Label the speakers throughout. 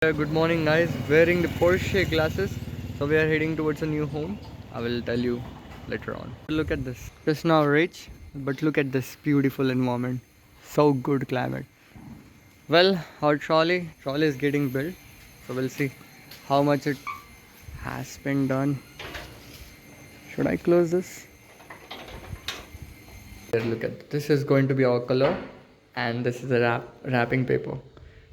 Speaker 1: Good morning guys, wearing the Porsche glasses. So we are heading towards a new home. I will tell you later on. Look at this. Just now rich, but look at this beautiful environment. So good climate. Well, our trolley is getting built. So we'll see how much it has been done. Should I close this? Here, look at this is going to be our color and this is a wrapping paper.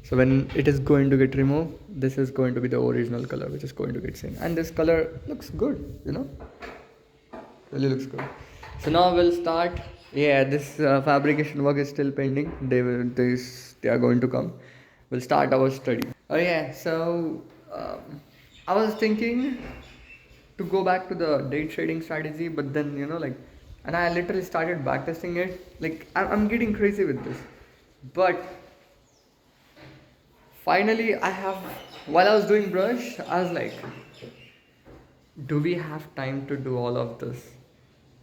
Speaker 1: So when it is going to get removed, this is going to be the original color which is going to get seen. And this color looks good, really looks good. So now we'll start. Yeah, this fabrication work is still pending. They are going to come. We'll start our study. Oh yeah, so I was thinking to go back to the day trading strategy, but then and I literally started backtesting it. Like I'm getting crazy with this, but finally while I was doing brush, I was like, do we have time to do all of this?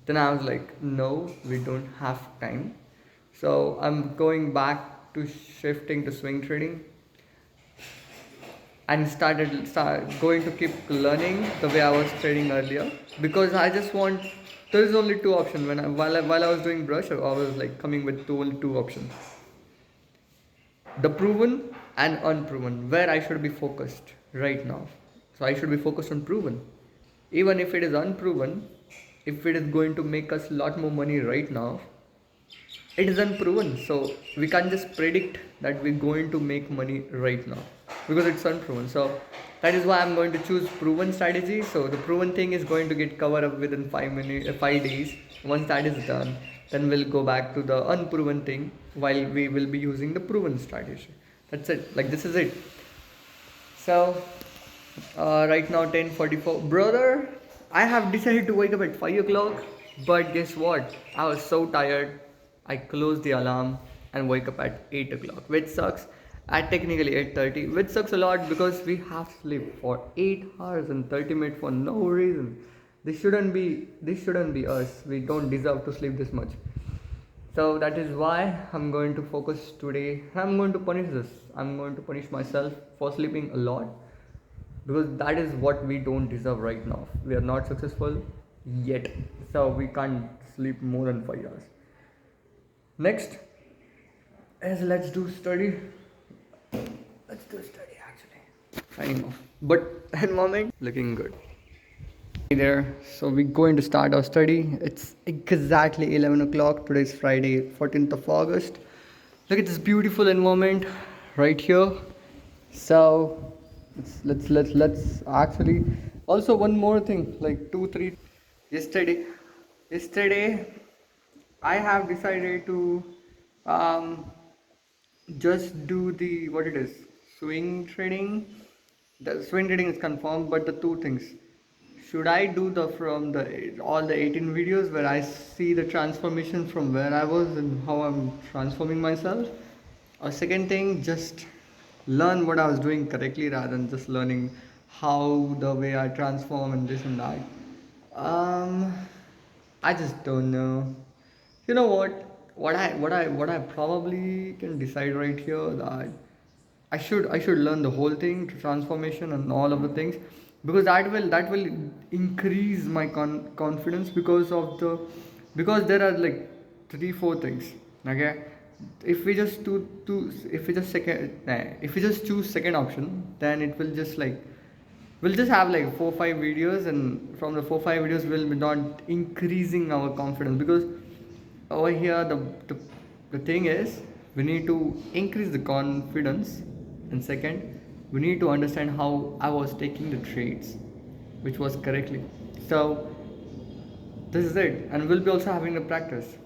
Speaker 1: Then I was like, no, we don't have time. So I'm going back to shifting to swing trading and start going to keep learning the way I was trading earlier, because I just want, there's only two options. While I was doing brush, I was like coming with two options: the proven and unproven, where I should be focused right now. So I should be focused on proven. Even if it is unproven, if it is going to make us a lot more money right now, it is unproven. So we can't just predict that we're going to make money right now because it's unproven. So that is why I'm going to choose proven strategy. So the proven thing is going to get covered up within 5 days. Once that is done, then we'll go back to the unproven thing while we will be using the proven strategy. That's it. Like, this is it. So right now 10:44. Brother, I have decided to wake up at 5 o'clock, but guess what? I was so tired. I closed the alarm and wake up at 8 o'clock, which sucks. At technically 8:30, which sucks a lot because we have sleep for 8 hours and 30 minutes for no reason. This shouldn't be us. We don't deserve to sleep this much. So that is why I'm going to focus today. I'm going to punish this. I'm going to punish myself for sleeping a lot, because that is what we don't deserve right now. We are not successful yet, so we can't sleep more than 5 hours. Next is let's do study. Let's do study actually. Signing off. But at the moment, looking good. Hey there. So we're going to start our study. It's exactly 11 o'clock. Today is Friday, 14th of August. Look at this beautiful environment right here. So let's actually, also one more thing, like 2 3 yesterday I have decided to just do the what it is swing trading. The swing trading is confirmed, but the two things, should I do the from the all the 18 videos where I see the transformation from where I was and how I'm transforming myself, or second thing, just learn what I was doing correctly rather than just learning how the way I transform and this and that. um I just don't know. You know what? What I probably can decide right here, that I should learn the whole thing to transformation and all of the things, because that will increase my confidence, because there are like 3 4 things. Okay, if we just if we just choose second option, then it will just like, we'll just have like 4 5 videos, and from the 4 5 videos we'll be not increasing our confidence, because over here the thing is, we need to increase the confidence, and second, we need to understand how I was taking the trades, which was correctly. So this is it, and we'll be also having the practice.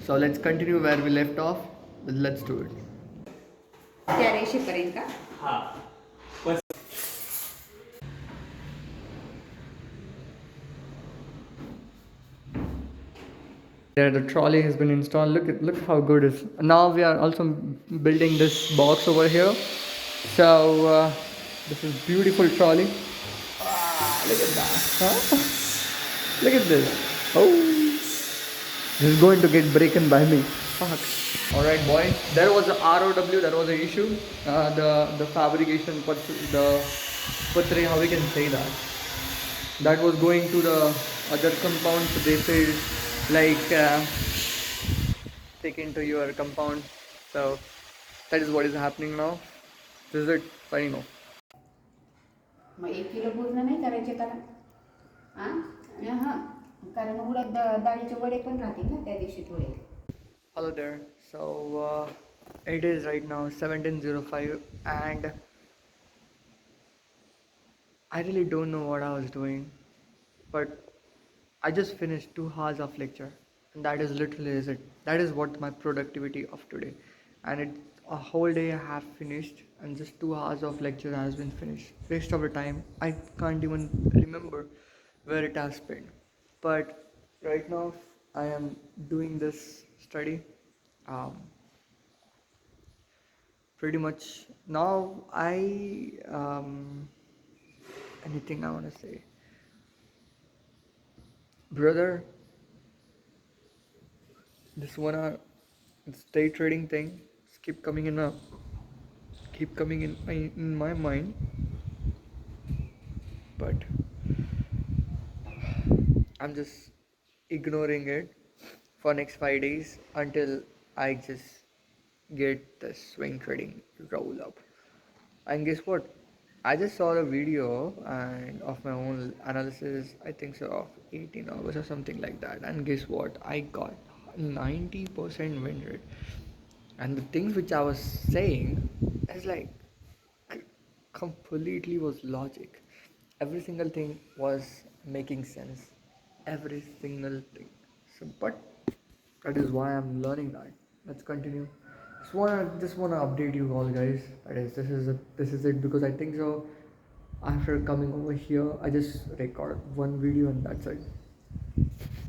Speaker 1: So let's continue where we left off. Let's do it.
Speaker 2: क्या रेषे करेल का?
Speaker 1: There, the trolley has been installed. Look how good it is. Now we are also building this box over here. So this is beautiful trolley. Look at that. Huh? Look at this. Oh, this is going to get broken by me. Fuck. All right, boys. There was a ROW. There was an issue. The fabrication, the patre, how we can say that. That was going to the other compound. So they said like take into your compound. So that is what is happening now. This is it. Signing off.
Speaker 2: Mug 1 kilo पूर्ण नाही करायचे कारण हां कारण उडद डाळीचे वडे पण राहतील ना त्या दिवशी थोडे.
Speaker 1: Hello there. So it is right now 17:05 and I really don't know what I was doing, but I just finished 2 hours of lecture, and that is literally is it. That is what my productivity of today, and it's a whole day I have finished, and just 2 hours of lecture has been finished. Rest of the time I can't even remember where it has spent, but right now I am doing this study. Um, Pretty much now anything I want to say, brother, this this day trading thing keep coming keep coming in my mind, but I'm just ignoring it for next 5 days until I just get the swing trading roll up. And guess what? I just saw a video and of my own analysis, I think so, of 18 hours or something like that. And guess what? I got 90% win rate. And the things which I was saying is like completely was logic. Every single thing was making sense. Every single thing. So, but that is why I'm learning that. Let's continue. Just wanna update you all, guys. That is, this is it because I think so. After coming over here, I just record one video and that's it.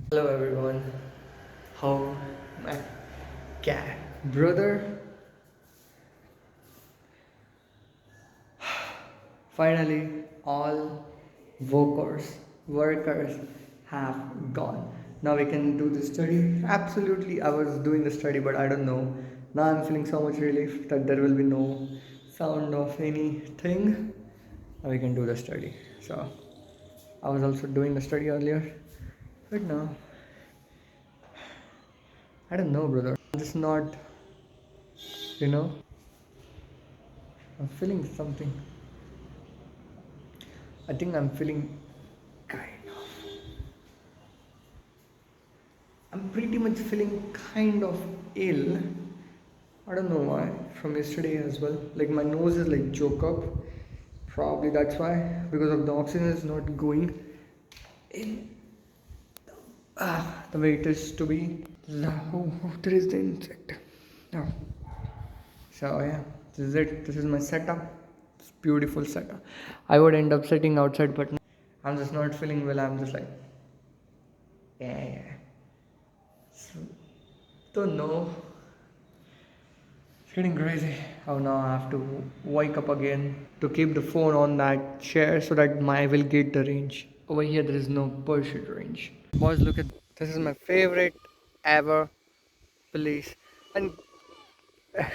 Speaker 1: Hello everyone. How my cat brother? Finally, all workers have gone. Now we can do the study. Absolutely, I was doing the study, but I don't know. Now I'm feeling so much relief that there will be no sound of anything. Now we can do the study. So I was also doing the study earlier, but now I don't know, brother. I'm just not, you know. I'm feeling something. I think I'm feeling kind of. I'm pretty much feeling kind of ill. I don't know why. From yesterday as well. Like my nose is like choke up. Probably that's why. Because of the oxygen is not going in the way it is to be. Oh, there is the insect. Oh. So yeah, this is it. This is my setup. It's beautiful setup. I would end up sitting outside, but I'm just not feeling well. I'm just like, yeah. So, don't know. It's getting crazy. How now I have to wake up again to keep the phone on that chair so that I will get the range. Over here there is no pursuit range. Boys, look at this is my favorite ever place. And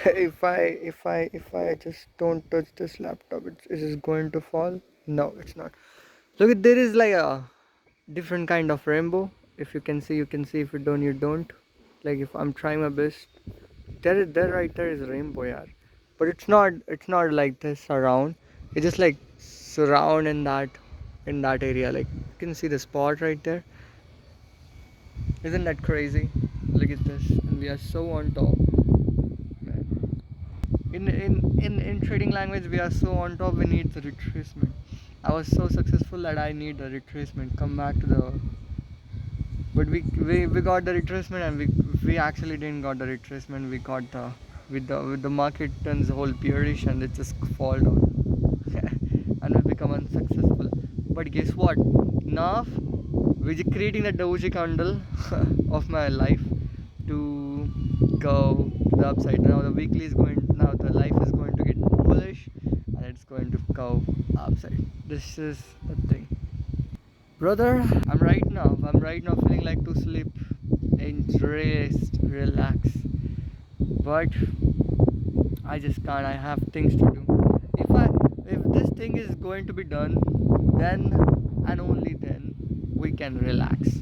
Speaker 1: if I just don't touch this laptop, is it going to fall? No, it's not. Look at there is like a different kind of rainbow. If you can see, you can see. If you don't, you don't. Like if I'm trying my best, there right there is a rainbow, yeah. But it's not like this around. It's just like surround in that area. Like you can see the spot right there. Isn't that crazy? Look at this, and we are so on top. Man. In trading language, we are so on top. We need the retracement. I was so successful that I need the retracement. Come back to the. But we got the retracement and we actually didn't got the retracement. We got the with the market turns whole bearish and it just fall down and we become unsuccessful. But guess what? Now we're creating the doji candle of my life to go to the upside. Now the weekly is going. Now the life is going to get bullish and it's going to go upside. This is the thing. Brother, I'm right now feeling like to sleep and rest, relax. but I just can't. I have things to do. If this thing is going to be done, then and only then we can relax.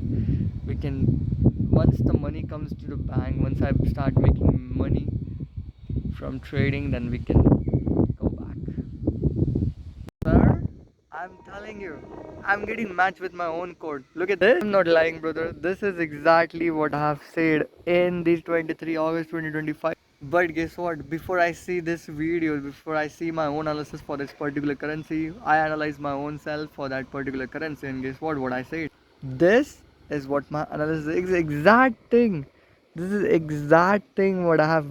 Speaker 1: We can, once the money comes to the bank, once I start making money from trading, then we can go back. Sir, I'm telling you, I'm getting matched with my own code. Look at this. I'm not lying, brother. This is exactly what I have said in the 23 August 2025. But guess what? Before I see this video, before I see my own analysis for this particular currency, I analyze my own self for that particular currency. And guess what? What I said. This is what my analysis is. Exact thing. This is exact thing what I have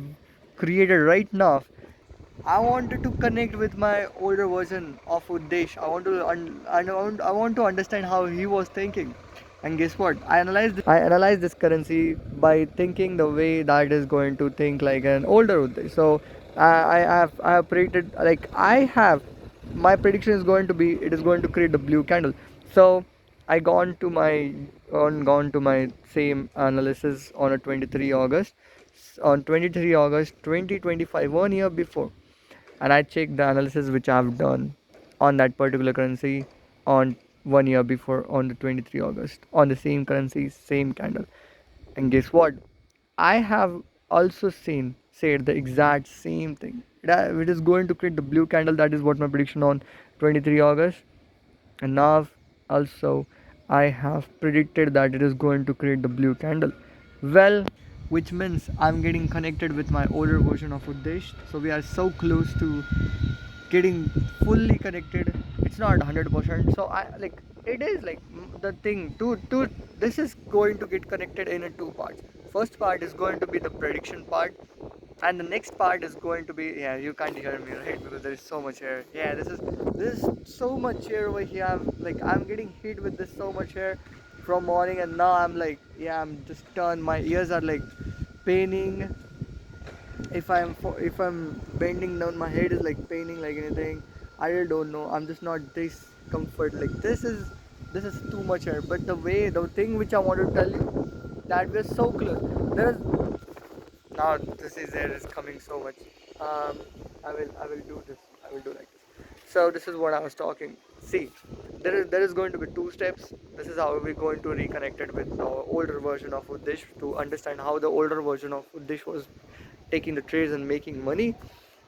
Speaker 1: created right now. I wanted to connect with my older version of Uddesh. I want to understand how he was thinking. And guess what? I analyzed this currency by thinking the way that is going to think like an older Uddesh. So I have predicted, like I have, my prediction is going to be, it is going to create the blue candle. So I gone to my same analysis on a 23 August, on 23 August 2025, 1 year before, and I check the analysis which I've done on that particular currency on 1 year before, on the 23 August, on the same currency, same candle. And guess what? I have also said the exact same thing. It is going to create the blue candle. That is what my prediction on 23 August. And now also I have predicted that it is going to create the blue candle. Well, which means I'm getting connected with my older version of Uddesh. So we are so close to getting fully connected. It's not 100%. So I like, it is like the thing. To this is going to get connected in a two parts. First part is going to be the prediction part, and the next part is going to be, yeah, you can't hear me, right? Because there is so much air. Yeah, this is so much air over here. I'm getting hit with this so much air from morning, and now I'm like, yeah, I'm just turned. My ears are like paining. If I'm bending down, my head is like paining like anything. I really don't know. I'm just not this comfort. Like this is too much air. But the thing which I want to tell you, that we're so close. There is, now this is air is coming so much. Um, I will do this. I will do like this. So this is what I was talking. See, there is going to be two steps. This is how we're going to reconnect it with our older version of Uddish, to understand how the older version of Uddish was taking the trades and making money.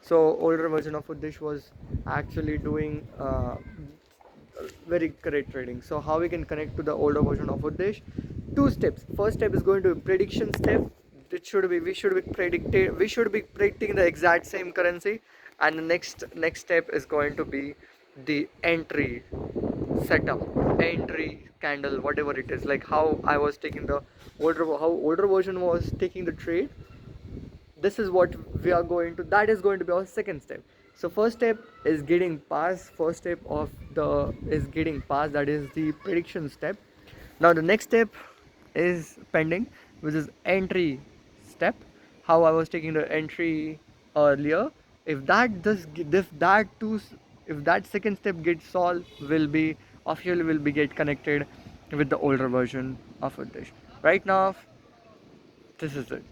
Speaker 1: So older version of Uddish was actually doing very correct trading. So how we can connect to the older version of Uddesh? Two steps. First step is going to be prediction step. It should be, we should be predicting the exact same currency, and the next step is going to be the entry setup, entry candle, whatever it is, like how I was taking the older version was taking the trade. This is what we are going to, that is going to be our second step. So first step is getting past, first step of the is getting past, that is the prediction step. Now the next step is pending, which is entry step, how I was taking the entry earlier. If that does, if that two, if that second step gets solved, will be officially will be get connected with the older version of Uddish. Right now this is it.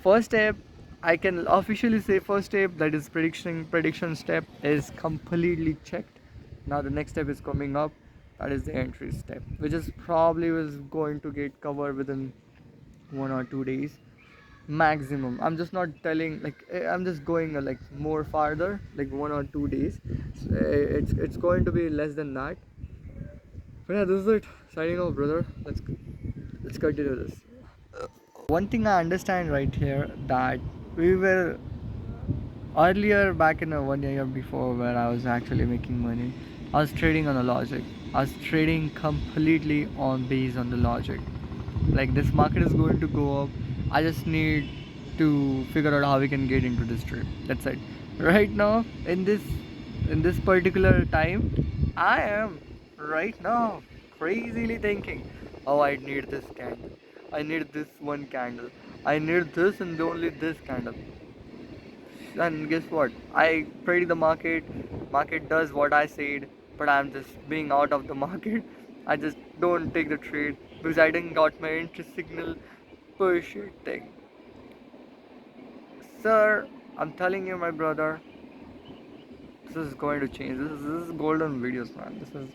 Speaker 1: First step, I can officially say, first step, that is prediction step, is completely checked. Now the next step is coming up, that is the entry step, which is probably was going to get covered within 1 or 2 days maximum. I'm just not telling, like I'm just going like more farther, like 1 or 2 days. It's going to be less than that. But yeah, this is it. Signing off, brother. Let's continue this. One thing I understand right here, that we were earlier back in a 1 year before, where I was actually making money. I was trading on a logic. I was trading completely on based on the logic. Like this market is going to go up. I just need to figure out how we can get into this trade. That's it. Right now, in this particular time, I am right now crazily thinking, oh, I need this candle. I need this one candle. I need this and only this candle. And guess what? I trade the market. Market does what I said, but I'm just being out of the market. I just don't take the trade because I didn't got my interest signal. Bullshit thing. Sir, I'm telling you, my brother, this is going to change. This is golden videos, man. This is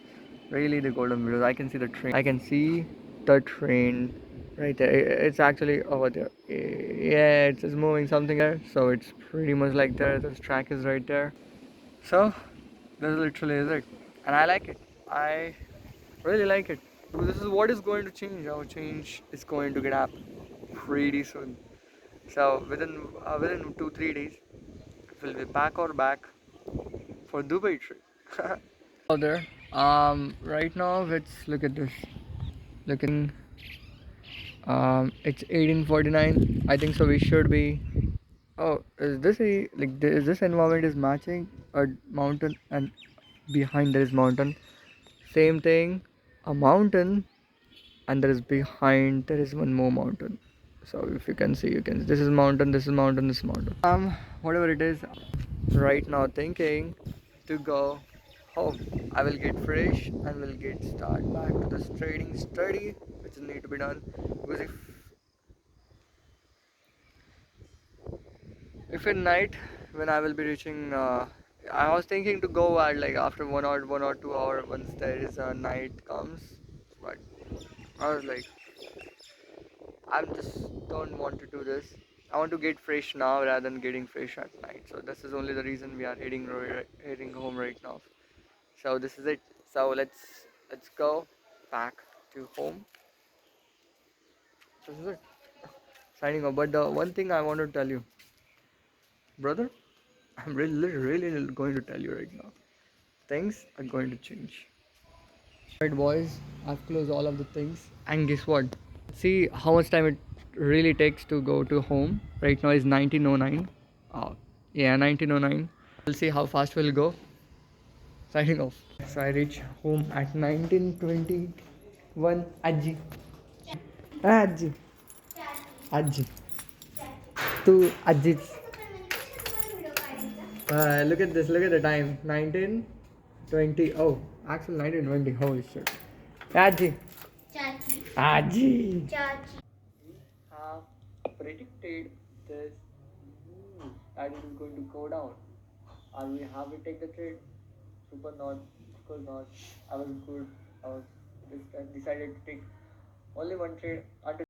Speaker 1: really the golden videos. I can see the train. I can see the train right there. It's actually over there. Yeah, it's moving something there. So it's pretty much like there. This track is right there. So this literally is it, and I like it. I really like it. This is what is going to change. Our change is going to get up pretty soon. So within 2-3 days, we'll be back or back for Dubai trip. Out there. Right now, let's look at this. Looking, it's 1849. I think so. We should be. Oh, is this a like? Is this environment is matching a mountain and behind there is mountain. Same thing, a mountain, and there is behind there is one more mountain. So if you can see, you can. This is mountain. This is mountain. This is mountain. Whatever it is, right now thinking to go home. I will get fresh and will get start back to this trading study which need to be done because if at night when I will be reaching I was thinking to go at like after 1 or 2 hour once there is a night comes, but I was like I just don't want to do this. I want to get fresh now rather than getting fresh at night. So this is only the reason we are heading home right now. So this is it. So let's go back to home. This is it. Signing off. But the one thing I want to tell you, brother, I'm really going to tell you right now. Things are going to change. Right, boys. I've closed all of the things, and guess what? See how much time it really takes to go to home. Right now is 1909. Yeah, 1909. We'll see how fast we'll go. Signing off. So I reach home at 1921. Ajji. Ajji. Ajji. To Ajji. Look at this. Look at the time. 1920. Oh, actually 1920. Holy shit. Ajji.
Speaker 3: Chachi.
Speaker 1: Ajji.
Speaker 3: Chachi.
Speaker 1: Have predicted this that it is going to go down. Are we have we take the trade? Super not, of course not. I was good. I was decided to take only one trade until